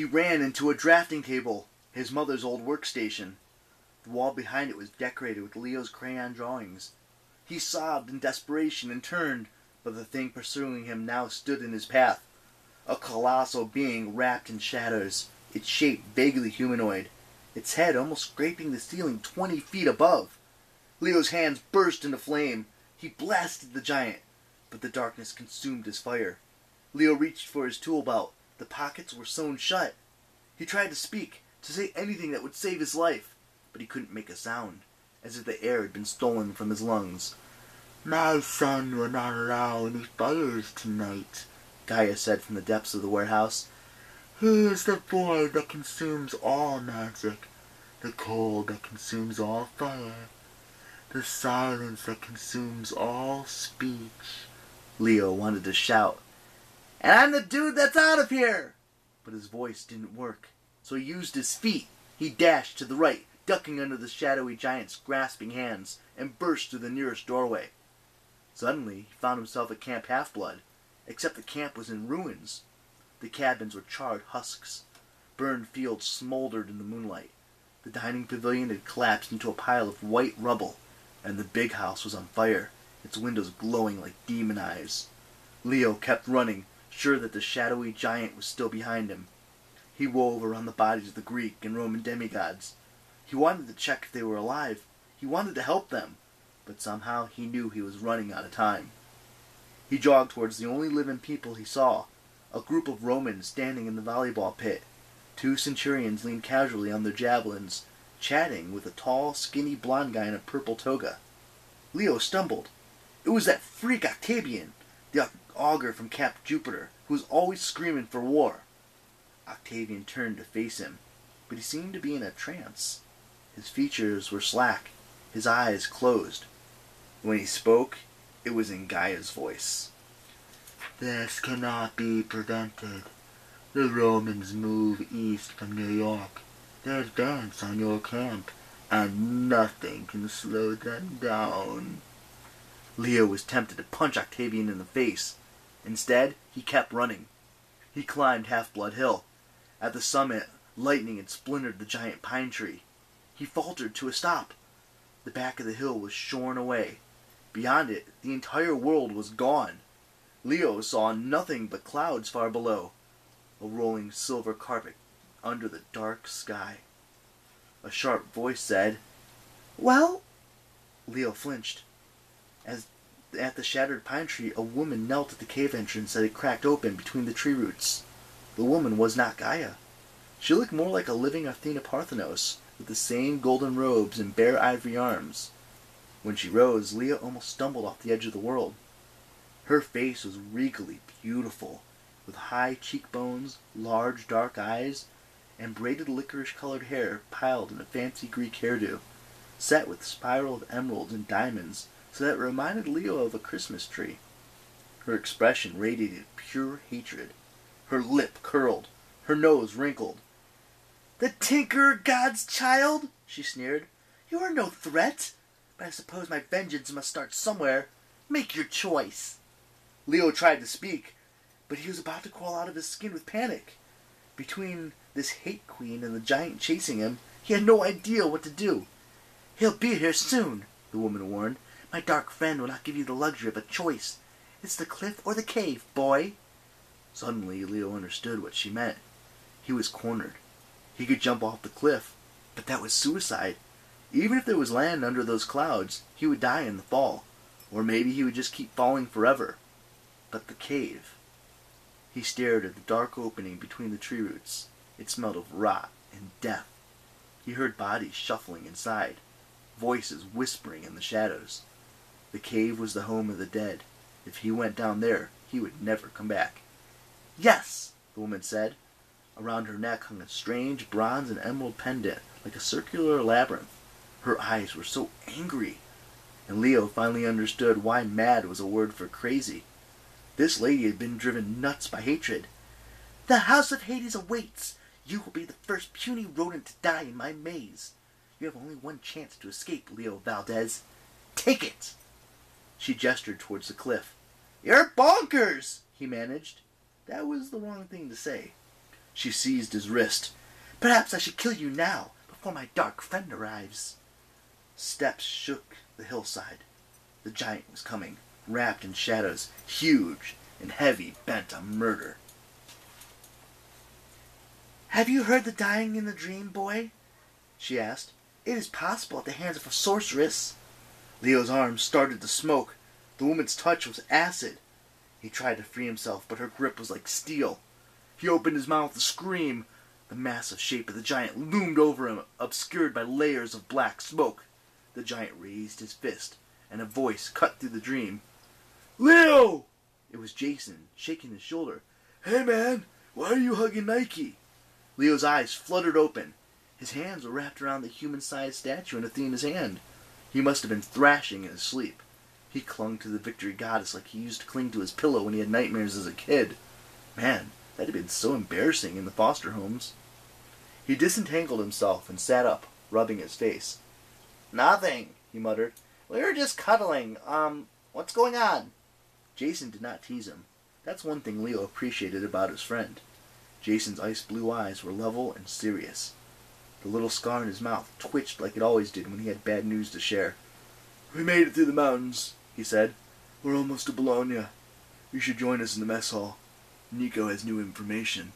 He ran into a drafting table, his mother's old workstation. The wall behind it was decorated with Leo's crayon drawings. He sobbed in desperation and turned, but the thing pursuing him now stood in his path. A colossal being wrapped in shadows, its shape vaguely humanoid, its head almost scraping the ceiling 20 feet above. Leo's hands burst into flame. He blasted the giant, but the darkness consumed his fire. Leo reached for his tool belt. The pockets were sewn shut. He tried to speak, to say anything that would save his life, but he couldn't make a sound, as if the air had been stolen from his lungs. "My son will not allow any fires tonight," Gaia said from the depths of the warehouse. "He is the void that consumes all magic, the cold that consumes all fire, the silence that consumes all speech." Leo wanted to shout, "And I'm the dude that's out of here!" But his voice didn't work, so he used his feet. He dashed to the right, ducking under the shadowy giant's grasping hands, and burst through the nearest doorway. Suddenly, he found himself at Camp Half-Blood, except the camp was in ruins. The cabins were charred husks. Burned fields smoldered in the moonlight. The dining pavilion had collapsed into a pile of white rubble, and the big house was on fire, its windows glowing like demon eyes. Leo kept running, sure that the shadowy giant was still behind him. He wove around the bodies of the Greek and Roman demigods. He wanted to check if they were alive. He wanted to help them, but somehow he knew he was running out of time. He jogged towards the only living people he saw, a group of Romans standing in the volleyball pit. 2 centurions leaned casually on their javelins, chatting with a tall, skinny blonde guy in a purple toga. Leo stumbled. It was that freak Octavian, the augur from Camp Jupiter, who was always screaming for war. Octavian turned to face him, but he seemed to be in a trance. His features were slack, his eyes closed. When he spoke, it was in Gaia's voice. "This cannot be prevented. The Romans move east from New York. They advance on your camp, and nothing can slow them down." Leo was tempted to punch Octavian in the face. Instead, he kept running. He climbed Half-Blood Hill. At the summit, lightning had splintered the giant pine tree. He faltered to a stop. The back of the hill was shorn away. Beyond it, the entire world was gone. Leo saw nothing but clouds far below, a rolling silver carpet under the dark sky. A sharp voice said, "Well?" Leo flinched. As at the shattered pine tree, a woman knelt at the cave entrance that had cracked open between the tree roots. The woman was not Gaia. She looked more like a living Athena Parthenos, with the same golden robes and bare ivory arms. When she rose, Leo almost stumbled off the edge of the world. Her face was regally beautiful, with high cheekbones, large dark eyes, and braided licorice-colored hair piled in a fancy Greek hairdo, set with a spiral of emeralds and diamonds, so that it reminded Leo of a Christmas tree. Her expression radiated pure hatred. Her lip curled, her nose wrinkled. "The Tinkerer God's child?" she sneered. "You are no threat, but I suppose my vengeance must start somewhere. Make your choice." Leo tried to speak, but he was about to crawl out of his skin with panic. Between this hate queen and the giant chasing him, he had no idea what to do. "He'll be here soon," the woman warned. "My dark friend will not give you the luxury of a choice. It's the cliff or the cave, boy." Suddenly, Leo understood what she meant. He was cornered. He could jump off the cliff, but that was suicide. Even if there was land under those clouds, he would die in the fall. Or maybe he would just keep falling forever. But the cave... He stared at the dark opening between the tree roots. It smelled of rot and death. He heard bodies shuffling inside, voices whispering in the shadows. The cave was the home of the dead. If he went down there, he would never come back. "Yes," the woman said. Around her neck hung a strange bronze and emerald pendant, like a circular labyrinth. Her eyes were so angry. And Leo finally understood why mad was a word for crazy. This lady had been driven nuts by hatred. "The House of Hades awaits. You will be the first puny rodent to die in my maze. You have only one chance to escape, Leo Valdez. Take it!" She gestured towards the cliff. "You're bonkers!" he managed. That was the wrong thing to say. She seized his wrist. "Perhaps I should kill you now, before my dark friend arrives." Steps shook the hillside. The giant was coming, wrapped in shadows, huge and heavy, bent on murder. "Have you heard the dying in the dream, boy?" she asked. "It is possible at the hands of a sorceress." Leo's arms started to smoke. The woman's touch was acid. He tried to free himself, but her grip was like steel. He opened his mouth to scream. The massive shape of the giant loomed over him, obscured by layers of black smoke. The giant raised his fist, and a voice cut through the dream. "Leo!" It was Jason, shaking his shoulder. "Hey man, why are you hugging Nike?" Leo's eyes fluttered open. His hands were wrapped around the human-sized statue in Athena's hand. He must have been thrashing in his sleep. He clung to the victory goddess like he used to cling to his pillow when he had nightmares as a kid. Man, that had been so embarrassing in the foster homes. He disentangled himself and sat up, rubbing his face. "Nothing," he muttered. "We were just cuddling. What's going on?" Jason did not tease him. That's one thing Leo appreciated about his friend. Jason's ice blue eyes were level and serious. The little scar in his mouth twitched like it always did when he had bad news to share. "We made it through the mountains," he said. "We're almost to Bologna. You should join us in the mess hall. Nico has new information."